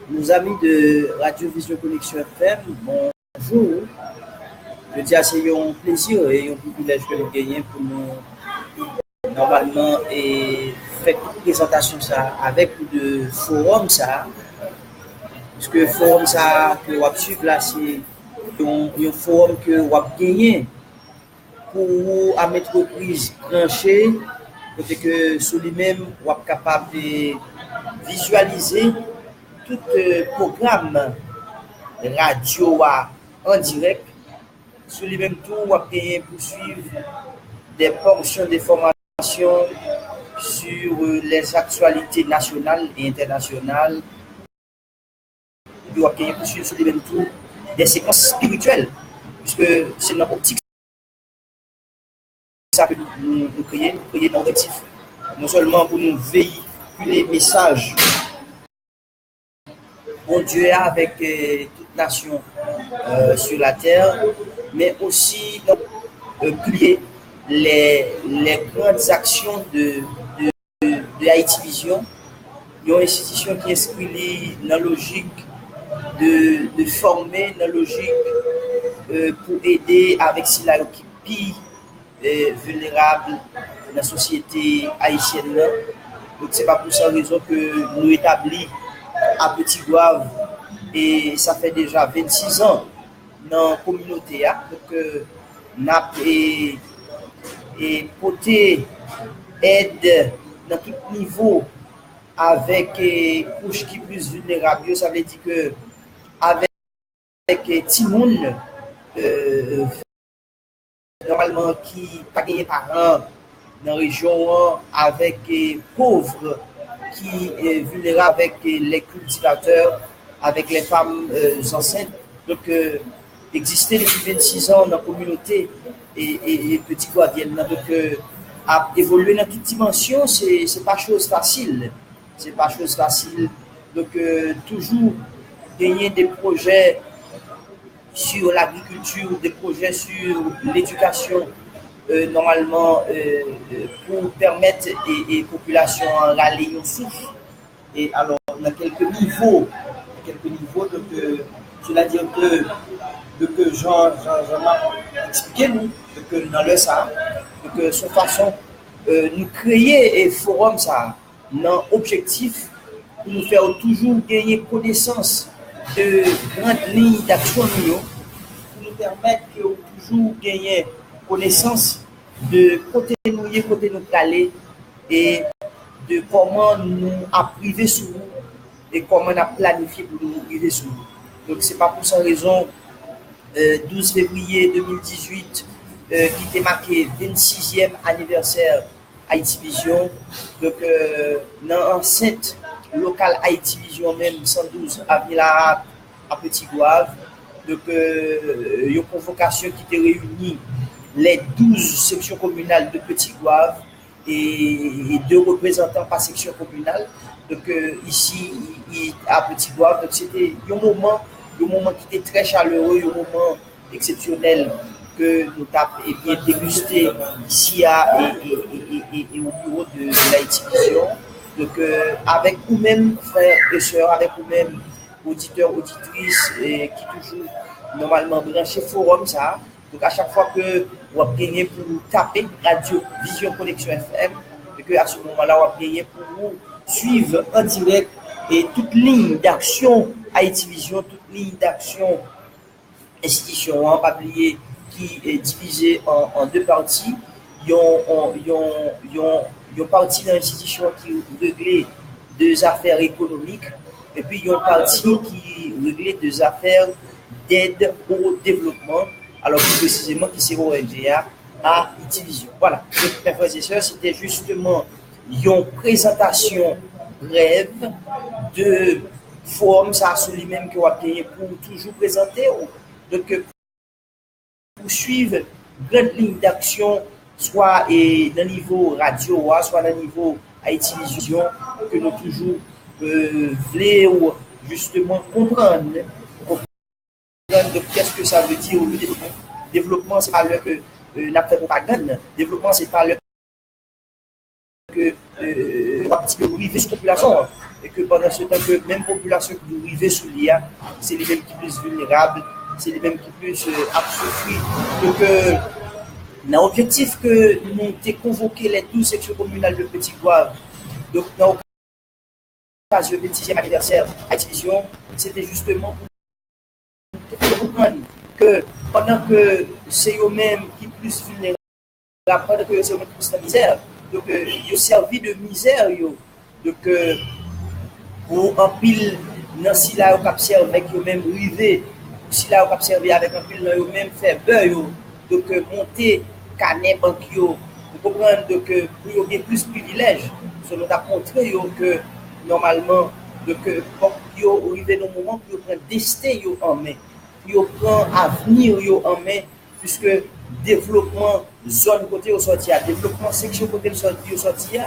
nos amis de Radio Vision Connexion FM, bonjour. Je dis c'est un plaisir et un privilège que nous gagnons pour nous normalement et faire une présentation ça avec de forum ça. Parce que le forum ça que vous suivre là, c'est un forum que vous gagné pour à métroprise branchée, côté que sur lui-même vous êtes capable de visualiser tout programme radio en direct. Sur lui-même tout, vous avez pour suivre des portions de formation sur les actualités nationales et internationales. Vous avez pour suivre sur lui-même tout des séquences spirituelles, puisque c'est notre optique ça que nous créons notre objectif, non seulement pour nous véhiculer les messages bon Dieu avec toute nation sur la terre, mais aussi plier les grandes actions de Haïti Vision. Il y a une institution qui est inscrite dans la logique de former, dans la logique pour aider avec cela qui vulnérables dans la société haïtienne. Donc c'est pas pour cette raison que nous établissons à Petit Goave et ça fait déjà 26 ans dans la communauté. Donc nous avons porté aide dans tout niveau avec couches qui plus vulnérables. Ça veut dire que avec Timoun normalement qui pas gagné parents dans la région avec pauvres qui vulnérables avec les cultivateurs, avec les femmes enceintes. Donc exister depuis 26 ans dans la communauté et Petit Guavienne. Donc à évoluer dans toute dimension, c'est pas chose facile. C'est pas chose facile. Donc toujours gagner des projets sur l'agriculture, des projets sur l'éducation, normalement pour permettre aux populations à râler au souffle. Et alors, on a quelques niveaux donc, c'est-à-dire que Jean-Marc expliqué nous, que dans le ça, que son façon nous créer un forum ça, dans objectif pour nous faire toujours gagner connaissance de grandes lignes d'action pour nous permettre de toujours gagner connaissance de côté nous caler et de comment nous priver sur nous et comment on a planifié pour nous priver sur nous. Donc c'est pas pour cette raison 12 février 2018 qui était marqué 26e anniversaire Haïti Vision. Donc dans l'enceinte locale Haïti Vision même 112 avenue Larape à Petit Goave. Donc une convocation qui était réunie les 12 sections communales de Petit Goave et 2 représentants par section communale. Donc ici à Petit Goave, donc c'était un moment qui était très chaleureux, un moment exceptionnel que nous avons bien dégusté ici et au bureau de l'Haïti Vision. Donc avec vous-même frères et sœurs, avec vous-même auditeurs, auditrices et qui toujours normalement branché forum ça. Donc à chaque fois que vous avez gagné pour taper Radio Vision Connexion FM et que à ce moment-là vous avez gagné pour vous suivre en direct et toute ligne d'action Haïti Vision, toute ligne d'action institution, pas oublier qui est divisée en 2 parties. Il y a une partie de l'institution qui réglait des affaires économiques et puis il y a une partie qui réglait des affaires d'aide au développement, alors plus précisément qui c'est ONGA à Haïti Vision. Voilà, donc mes frères et sœurs, c'était justement une présentation brève de forum, ça sur lui-même que vous avez pour toujours présenter. Donc, pour suivre grande ligne d'action, soit dans le niveau radio, soit dans le niveau Haïti Vision, que nous toujours voulons justement comprendre qu'est-ce que ça veut dire le développement. Développement, c'est pas le que n'a pas de propagande. Développement, c'est pas le que un petit peu privé sur la population. et que pendant ce temps que même population qui nous arrive sous l'IA, c'est les mêmes qui sont plus vulnérables, c'est les mêmes qui plus souffrir. Donc, dans l'objectif que nous avons convoqué les 12 sections communales de Petit Goave, donc dans l'occasion du 26e anniversaire à Division, c'était justement pour comprendre que pendant que c'est eux-mêmes qui sont plus vulnérables, pendant que c'est eux-mêmes qui sont dans la misère, donc ils ont servi de misère, donc pour un pile, dans si là on observe avec eux-mêmes rivés, si là on observe avec un pile, eux-mêmes faire beurre, donc monter canet banque, vous comprenez, donc pour avoir plus de privilèges, nous avons montré que normalement, donc pour qu'ils arrivent dans le moment pour prendre destin en main, pour prendre avenir en main, puisque développement zone côté au sorti, développement section côté au sorti,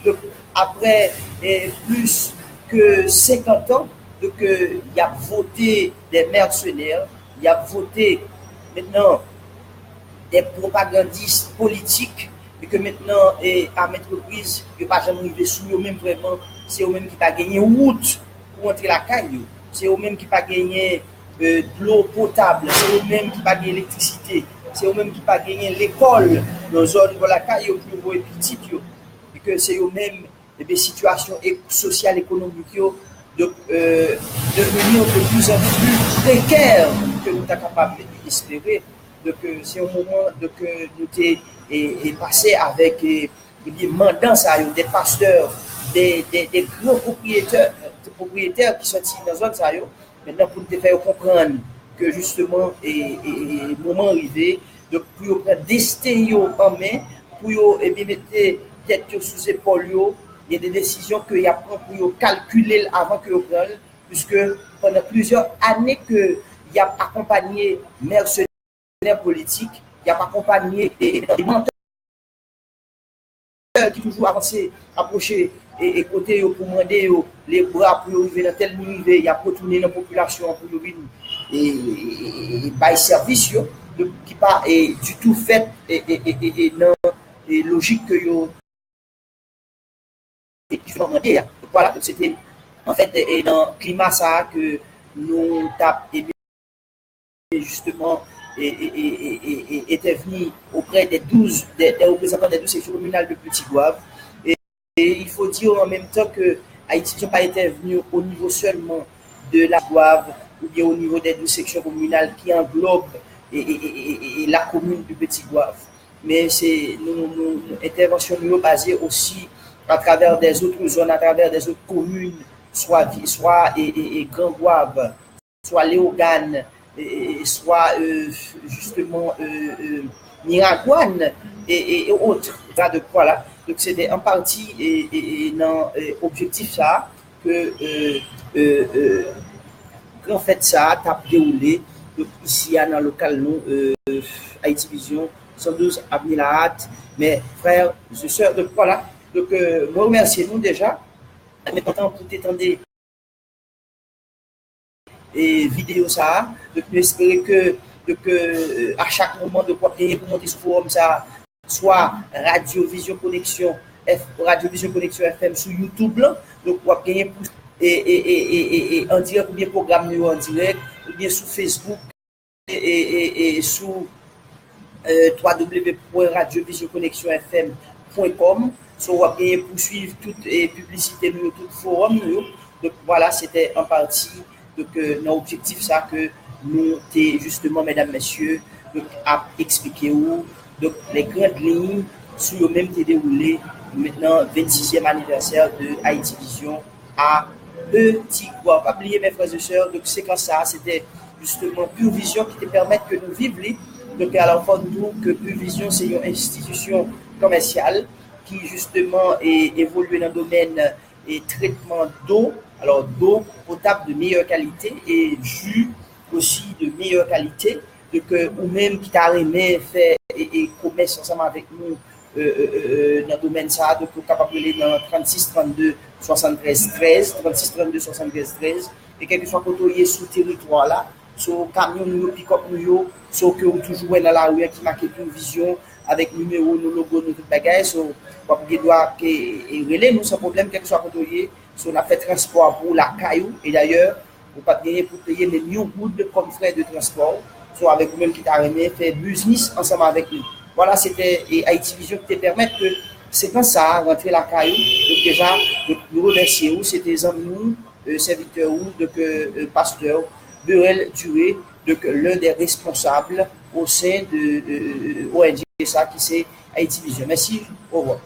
donc après plus que 50 ans, donc il y a voté des mercenaires, il y a voté maintenant des propagandistes politiques, et que maintenant, à Métroprise, il n'y a pas jamais arrivé sous eux-mêmes vraiment, c'est eux-mêmes qui n'ont pas gagné route pour entrer la caille, c'est eux-mêmes qui n'ont pas gagné de l'eau potable, c'est eux-mêmes qui n'ont pas gagné l'électricité, c'est eux-mêmes qui n'ont pas gagné l'école dans la zone de la caille, plus gros et petite, et que c'est eux-mêmes des situations sociales, économiques, donc devenir de plus en plus précaires que nous sommes capables d'espérer. Donc c'est un moment que nous sommes passé avec des mandants, des pasteurs, des grands propriétaires qui sont dans la zone. Maintenant, pour nous faire comprendre que justement, le moment arrivé, donc pour prendre destin en main, pour mettre tête sous épaule, il y a des décisions qu'il y a pour calculer avant que vous preniez, puisque pendant plusieurs années qu'il y a accompagné mercenaires politiques, il y a accompagné des menteurs qui toujours avancé, approché et côté pour demander les bras pour arriver dans tel niveau, il y a retourné dans la population pour venir et par service qui pas du tout fait et dans logique que yo voilà, c'était en fait dans le climat ça que nous avons justement était venu auprès des représentants des 12 sections communales de Petit Goave. Et il faut dire en même temps que Haïti n'a pas été venu au niveau seulement de la Goave ou bien au niveau des 12 sections communales qui englobent la commune de Petit Goave. Mais c'est nos interventions basées aussi à travers des autres zones, à travers des autres communes, soit Grand Goave, soit Léogane, soit justement Miragouane et autres. De quoi là. Donc c'était en partie dans l'objectif ça que en fait ça a déroulé donc, ici dans le local nous Haïti Vision 112 avenue La Hâte. Mais frères et sœurs, donc voilà. Donc moi remercie nous déjà. Mais maintenant pour t'étendre et vidéo ça, donc nous espérons que à chaque moment de quoi pour monter ce forum ça, soit Radio Vision Connexion FM sur YouTube là, donc pour gagner et en direct ou bien programme en direct ou bien sur Facebook et sur www.radiovisionconnexionfm.com soit gagner pour suivre toute publicité nous tout forum nous. Donc voilà, c'était en partie donc notre objectif ça que nous t'es justement mesdames messieurs donc à expliquer où donc les grandes lignes sur le même déroulé maintenant 26e anniversaire de Haïti Vision à Petit Goave. Pas oublier mes frères et sœurs, donc c'est comme ça, c'était justement Pure Vision qui te permet que nous vivions. Donc à la fois nous que Pure Vision c'est une institution commerciale qui justement évolue dans le domaine et traitement d'eau, alors d'eau potable de meilleure qualité et jus aussi de meilleure qualité, donc ou même qui t'a aimé faire et commerce ensemble avec nous dans le domaine ça, donc pour capable aller dans 36 32 73 13 36 32 73 13 et quel que soit côté sous territoire là, sur camion nous pick-up nous, sur que toujours dans la rue qui marque une vision avec numéro, nos logos, nos tout bagages, so, pour doit relais nous sans problème, quel que soit côté, on a fait transport pour la caillou. Et d'ailleurs, vous pas gagner pour payer les millions comme frais de transport. Soit avec vous-même qui t'a remis, fait business ensemble avec nous. Voilà, c'était Haïti Vision qui te permet que c'est comme ça, rentrer la caillou. Donc déjà, nous remercions, c'était nous, serviteurs ou pasteur Burel Duré, l'un des responsables au sein de ONG ça qui c'est Haïti Vision. Merci, au revoir.